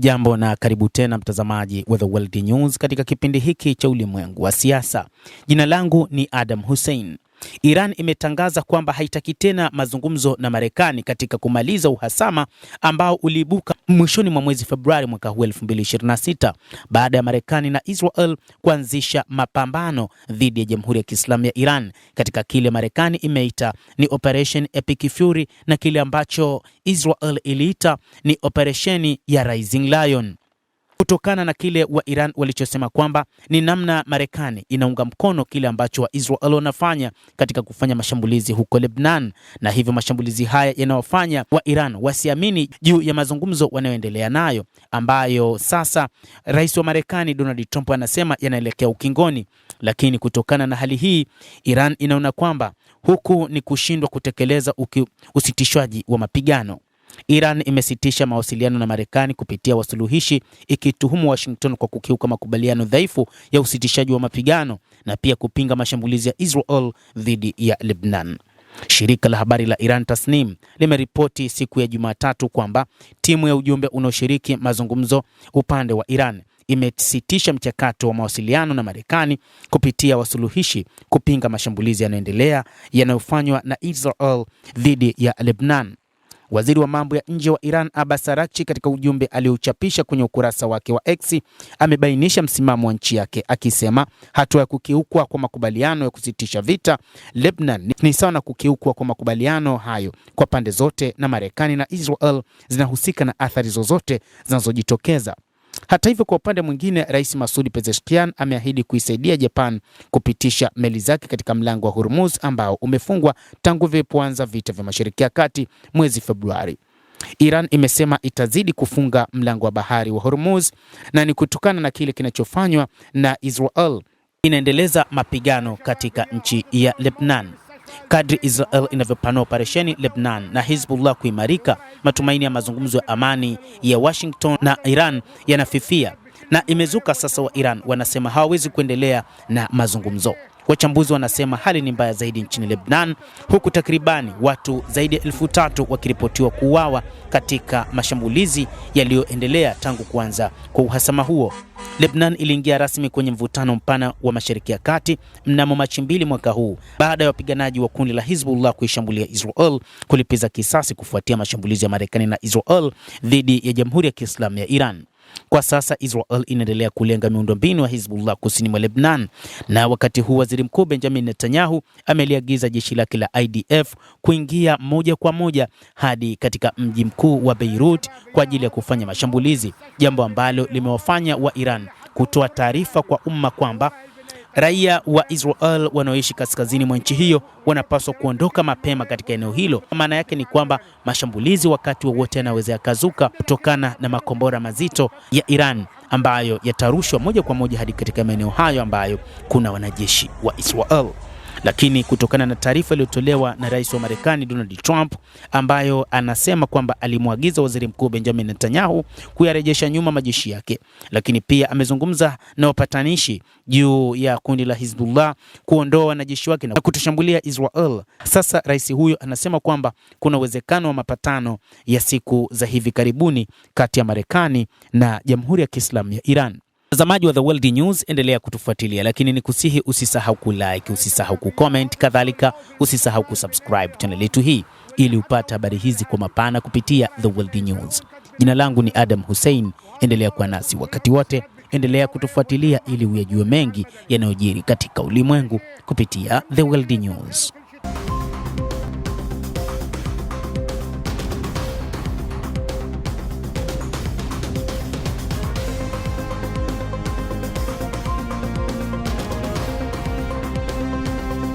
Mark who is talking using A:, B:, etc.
A: Hujambo na karibu tena mtazamaji wa The World News katika kipindi hiki cha ulimwengu wa siasa. Jina langu ni Adam Hussein. Iran imetangaza kwamba haitaki tena mazungumzo na Marekani katika kumaliza uhasama ambao uliibuka mwishoni mwa mwezi Februari mwaka huu 2026 baada ya Marekani na Israel kuanzisha mapambano dhidi ya Jamhuri ya Kiislamu ya Iran katika kile Marekani imeita ni Operation Epic Fury na kile ambacho Israel iliita ni Operation ya Rising Lion. Kutokana na kile wa Iran walichosema kwamba ni namna Marekani inaunga mkono kile ambacho wa Israel wanafanya katika kufanya mashambulizi huko Lebanon, na hivyo mashambulizi haya yanawafanya wa Iran wasiamini juu ya mazungumzo wanayoendelea nayo, ambayo sasa rais wa Marekani Donald Trump anasema yanaelekea ukingoni. Lakini kutokana na hali hii, Iran inaona kwamba huku ni kushindwa kutekeleza usitishwaji wa mapigano. Iran imesitisha mawasiliano na Marekani kupitia wasuluhishi, ikituhumu Washington kwa kukiuka makubaliano dhaifu ya usitishaji wa mapigano na pia kupinga mashambulizi ya Israel dhidi ya Lebanon. Shirika la habari la Iran Tasnim limeripoti siku ya Jumatatu kwamba timu ya ujumbe unaoshiriki mazungumzo upande wa Iran imesitisha mchakato wa mawasiliano na Marekani kupitia wasuluhishi kupinga mashambulizi yanayoendelea yanayofanywa na Israel dhidi ya Lebanon. Waziri wa mambo ya nje wa Iran Abbas Araghchi katika ujumbe aliochapisha kwenye ukurasa wake wa X amebainisha msimamo wa nchi yake akisema hatua ya kukiukwa kwa makubaliano ya kusitisha vita Lebanon ni sawa na kukiukwa kwa makubaliano hayo kwa pande zote, na Marekani na Israel zinahusika na athari zozote zinazojitokeza. Hata hivyo, kwa upande mwingine, Rais Masoud Pezeshkian ameahidi kuisaidia Japan kupitisha meli zake katika mlango wa Hormuz ambao umefungwa tangu vilipoanza vita vya Mashariki ya Kati mwezi Februari. Iran imesema itazidi kufunga mlango wa bahari wa Hormuz, na ni kutokana na kile kinachofanywa na Israel inaendeleza mapigano katika nchi ya Lebanon. Kadri Israel inavyopanua operesheni Lebanon na Hezbollah kuimarika, matumaini ya mazungumzo ya amani ya Washington na Iran yanafifia, na imezuka sasa wa Iran wanasema hawawezi kuendelea na mazungumzo. Wachambuzi wanasema hali ni mbaya zaidi nchini Lebanon, huku takribani watu zaidi ya 3,000 wakiripotiwa kuuawa katika mashambulizi yaliyoendelea tangu kuanza kwa uhasama huo. Lebanon iliingia rasmi kwenye mvutano mpana wa Mashariki ya Kati mnamo Machi 2 mwaka huu baada ya wapiganaji wa kundi la Hezbollah kuishambulia Israel kulipiza kisasi kufuatia mashambulizi ya Marekani na Israel dhidi ya Jamhuri ya Kiislamu ya Iran. Kwa sasa Israel inaendelea kulenga miundombinu ya Hezbollah kusini mwa Lebanon, na wakati huu Waziri Mkuu Benjamin Netanyahu ameliagiza jeshi lake la IDF kuingia moja kwa moja hadi katika mji mkuu wa Beirut kwa ajili ya kufanya mashambulizi, jambo ambalo limewafanya wa Iran kutoa taarifa kwa umma kwamba raia wa Israel wanaoishi kaskazini mwa nchi hiyo wanapaswa kuondoka mapema katika eneo hilo. Maana yake ni kwamba mashambulizi wakati wowote yanaweza yakazuka kutokana na makombora mazito ya Iran ambayo yatarushwa moja kwa moja hadi katika maeneo hayo ambayo kuna wanajeshi wa Israel. Lakini kutokana na taarifa iliyotolewa na rais wa Marekani Donald Trump ambayo anasema kwamba alimwagiza waziri mkuu Benjamin Netanyahu kuyarejesha nyuma majeshi yake, lakini pia amezungumza na wapatanishi juu ya kundi la Hezbollah kuondoa wanajeshi wake na kutoshambulia Israel. Sasa rais huyo anasema kwamba kuna uwezekano wa mapatano ya siku za hivi karibuni kati ya Marekani na Jamhuri ya Kiislamu ya Iran. Mtazamaji wa The World News, endelea kutufuatilia, lakini nikusihi usisahau kulike, usisahau kucomment, kadhalika usisahau kusubscribe channel yetu hii ili upate habari hizi kwa mapana kupitia The World News. Jina langu ni Adam Hussein, endelea kuwa nasi wakati wote, endelea kutufuatilia ili uyajue mengi yanayojiri katika ulimwengu kupitia The World News.